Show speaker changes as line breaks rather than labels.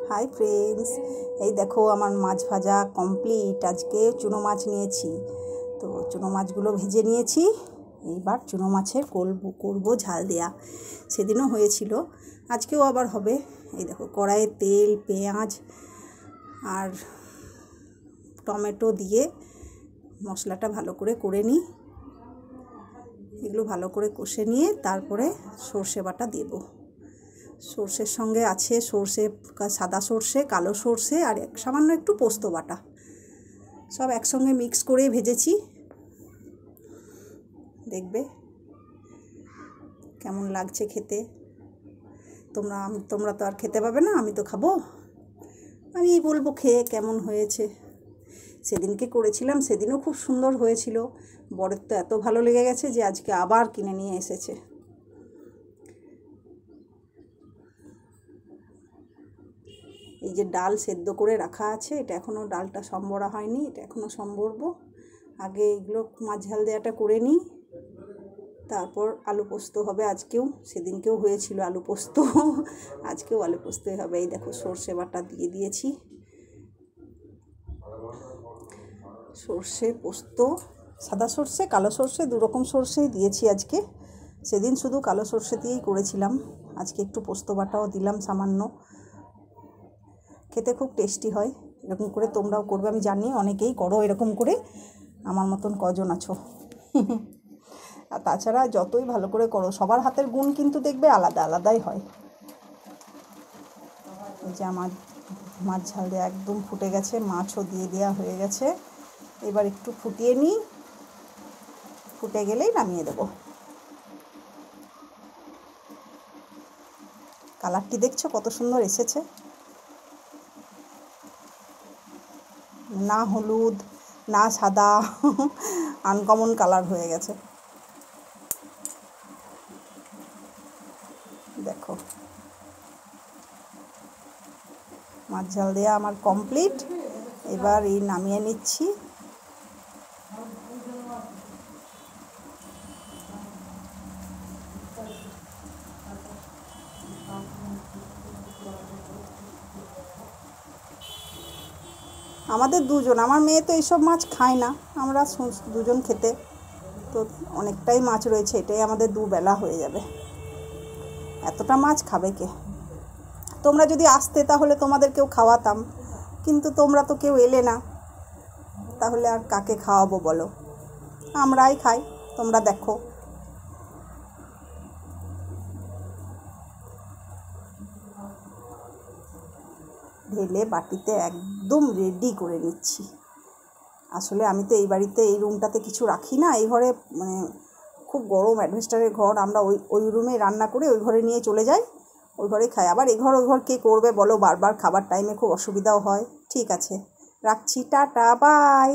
Hi friends, এই দেখো আমার মাছ ভাজা কমপ্লিট। আজকে চুনো মাছ নিয়েছি, তো চুনো মাছগুলো ভেজে নিয়েছি। এইবার চুনো মাছের করবো ঝাল দেয়া। সেদিনও হয়েছিল, আজকেও আবার হবে। এই দেখো কড়াইয়ে তেল, পেঁয়াজ আর টমেটো দিয়ে মশলাটা ভালো করে নিই। এগুলো ভালো করে কষে নিয়ে তারপরে সর্ষে বাটা দেবো। সর্ষের সঙ্গে আছে সর্ষে, সাদা সর্ষে, কালো সর্ষে আর সামান্য একটু পোস্ত বাটা, সব একসঙ্গে মিক্স করে ভেজেছি। দেখবে কেমন লাগছে খেতে। তোমরা তো আর খেতে পাবে না, আমি তো খাবো। আমি বলবো খেয়ে কেমন হয়েছে। সেদিনকে করেছিলাম, সেদিনও খুব সুন্দর হয়েছিল। বরের তো এত ভালো লেগে গেছে যে আজকে আবার কিনে নিয়ে এসেছে। এই যে ডাল সেদ্ধ করে রাখা আছে, এটা এখনও ডালটা সম্বরা হয়নি, এটা এখনও সম্বরবো। আগে এগুলো মাছ ঝাল দেওয়াটা করে নিই, তারপর আলু পোস্ত হবে। আজকেও, সেদিনকেও হয়েছিল আলু পোস্ত, আজকেও আলু পোস্তই হবে। এই দেখো সর্ষে বাটা দিয়ে দিয়েছি, সর্ষে পোস্ত, সাদা সর্ষে, কালো সর্ষে, দুরকম সর্ষেই দিয়েছি আজকে। সেদিন শুধু কালো সর্ষে দিয়েই করেছিলাম, আজকে একটু পোস্ত বাটাও দিলাম সামান্য। খেতে খুব টেস্টি হয়। এরকম করে তোমরাও করবে, আমি জানি অনেকেই করো এরকম করে। আমার মতন কজন আছো? আর তাছাড়া যতই ভালো করে করো, সবার হাতের গুণ কিন্তু দেখবে আলাদা আলাদাই হয়। এই যে আমার মাছ ঝাল দেওয়া একদম ফুটে গেছে, মাছও দিয়ে দেওয়া হয়ে গেছে। এবার একটু ফুটিয়ে নিই, ফুটে গেলেই নামিয়ে দেবো। কালারটি দেখছো কত সুন্দর এসেছে, না হলুদ না সাদা, আনকমন কালার হয়ে গেছে। দেখো মাছ ঝাল দেওয়া আমার কমপ্লিট। এবার এই নামিয়ে নিচ্ছি। আমাদের দুজন, আমার মেয়ে তো এইসব মাছ খায় না, আমরা দুজন খেতে, তো অনেকটাই মাছ রয়েছে, এটাই আমাদের দুবেলা হয়ে যাবে। এতটা মাছ খাবে কে? তোমরা যদি আসতে তাহলে তোমাদেরকেও খাওয়াতাম, কিন্তু তোমরা তো কেউ এলে না, তাহলে আর কাকে খাওয়াবো বলো? আমরাই খাই, তোমরা দেখো। ঢেলে বাটিতে একদম রেডি করে নিচ্ছি। আসলে আমি তো এই বাড়িতে, এই রুমটাতে কিছু রাখি না, এই ঘরে মানে খুব গরম অ্যাডভেস্টারের ঘর, আমরা ওই রুমে রান্না করে ওই ঘরে নিয়ে চলে যাই, ওই ঘরে খাই। আবার এই ঘর ওই ঘর কে করবে বলো? বারবার খাবার টাইমে খুব অসুবিধাও হয়। ঠিক আছে, রাখছি, টাটা, বাই।